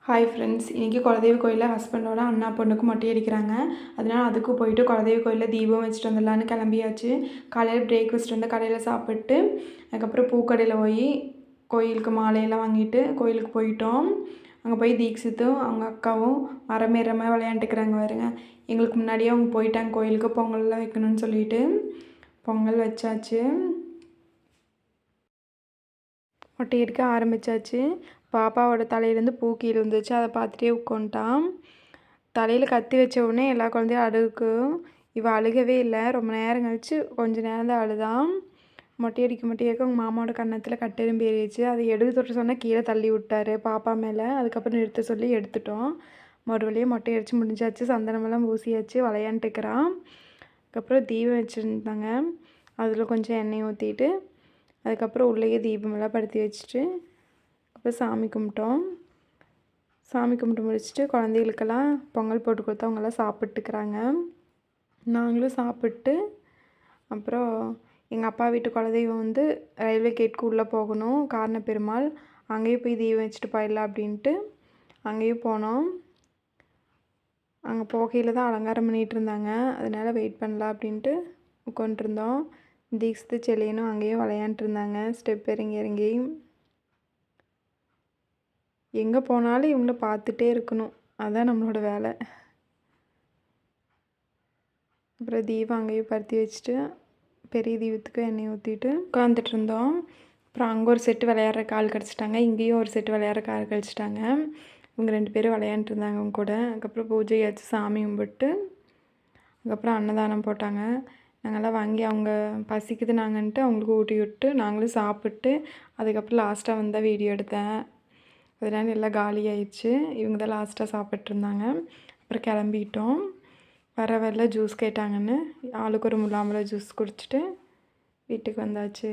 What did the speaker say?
Hi friends, இன்றைக்கி குலதெய்வ கோயிலில் ஹஸ்பண்டோட அண்ணா பொண்ணுக்கு மொட்டை அடிக்கிறாங்க. அதனால் அதுக்கு போயிட்டு குலதெய்வ கோயிலில் தீபம் வச்சுட்டு வந்துடலான்னு கிளம்பியாச்சு. காலையில் பிரேக்ஃபாஸ்ட் வந்து கடையில் சாப்பிட்டு அதுக்கப்புறம் பூக்கடையில் போய் கோயிலுக்கு மாலையெல்லாம் வாங்கிட்டு கோயிலுக்கு போயிட்டோம். அங்கே போய் தீக்ஷித்தும் அவங்க அக்காவும் மரமேறமாக விளையாண்டுக்கிறாங்க பாருங்க. எங்களுக்கு முன்னாடியே அவங்க போயிட்டாங்க கோயிலுக்கு பொங்கல்லாம் வைக்கணும்னு சொல்லிட்டு. பொங்கல் வச்சாச்சு, மொட்டை அடிக்க ஆரம்பித்தாச்சு. பாப்பாவோட தலையிலேருந்து பூ கீழே இருந்துச்சு, அதை பார்த்துட்டே உட்காந்துட்டான். தலையில் கத்தி வச்ச உடனே எல்லா குழந்தையும் அழுகும். இவள் அழுகவே இல்லை. ரொம்ப நேரம் கழிச்சு கொஞ்சம் நேரம் தான் அழுதான். மொட்டை அடிக்க அவங்க மாமாவோட கன்னத்தில் கட்டெரும்பு ஏறிடுச்சு. அதை எடுத்து தொட்டு சொன்னால் கீழே தள்ளி விட்டார் பாப்பா மேலே. அதுக்கப்புறம் நிறுத்த சொல்லி எடுத்துட்டோம். மறுவழியாக மொட்டை அடித்து முடிஞ்சாச்சு. சந்தனமெல்லாம் பூசியாச்சு, விளையாண்டுக்கிறான். அதுக்கப்புறம் தீபம் வச்சுருந்தாங்க, அதில் கொஞ்சம் எண்ணெய் ஊற்றிட்டு அதுக்கப்புறம் உள்ளேயே தீபமெல்லாம் படுத்தி வச்சுட்டு அப்புறம் சாமி கும்பிட்டோம். சாமி கும்பிட்டு முடிச்சுட்டு குழந்தைகளுக்கெல்லாம் பொங்கல் போட்டு கொடுத்து அவங்கெல்லாம் சாப்பிட்டுக்கிறாங்க. நாங்களும் சாப்பிட்டு அப்புறம் எங்கள் அப்பா வீட்டு குலதெய்வம் வந்து ரயில்வே கேட்க்கு உள்ளே போகணும், காரண பெருமாள். அங்கேயும் போய் தீபம் வச்சுட்டு போயிடலாம் அப்படின்ட்டு அங்கேயும் போனோம். அங்கே போகையில் தான் அலங்காரம் பண்ணிகிட்டு இருந்தாங்க, அதனால் வெயிட் பண்ணலாம் அப்படின்ட்டு உட்காண்ட்ருந்தோம். தீக்ஷித்து செல்லியனும் அங்கேயும் விளையாண்டுருந்தாங்க ஸ்டெப் இறங்கி இறங்கி. எங்கே போனாலும் இவங்கள பார்த்துட்டே இருக்கணும், அதுதான் நம்மளோட வேலை. அப்புறம் தீபம் அங்கேயும் பருத்தி வச்சுட்டு பெரிய தீபத்துக்கு எண்ணெய் ஊற்றிட்டு உட்காந்துட்டு இருந்தோம். அப்புறம் அங்கே ஒரு செட்டு விளையாடுற கால் கிடச்சிட்டாங்க, இங்கேயும் ஒரு செட்டு விளையாடுற கால் கழிச்சிட்டாங்க. இவங்க 2 பேரும் விளையாண்டுருந்தாங்க அவங்க கூட. அதுக்கப்புறம் பூஜையாச்சு, சாமி கும்பிட்டு அதுக்கப்புறம் அன்னதானம் போட்டாங்க. நாங்கள்லாம் வாங்கி அவங்க பசிக்குது நாங்கன்ட்டு அவங்களுக்கு ஊட்டி விட்டு நாங்களும் சாப்பிட்டு அதுக்கப்புறம் லாஸ்ட்டாக வந்தால் வீடியோ எடுத்தேன். அதனால் எல்லாம் காலி ஆயிடுச்சு. இவங்க தான் லாஸ்ட்டாக சாப்பிட்ருந்தாங்க. அப்புறம் கிளம்பிட்டோம். வர வரல ஜூஸ் கேட்டாங்கன்னு ஆளுக்கு ஒரு முலாம்பழம் ஜூஸ் குடிச்சிட்டு வீட்டுக்கு வந்தாச்சு.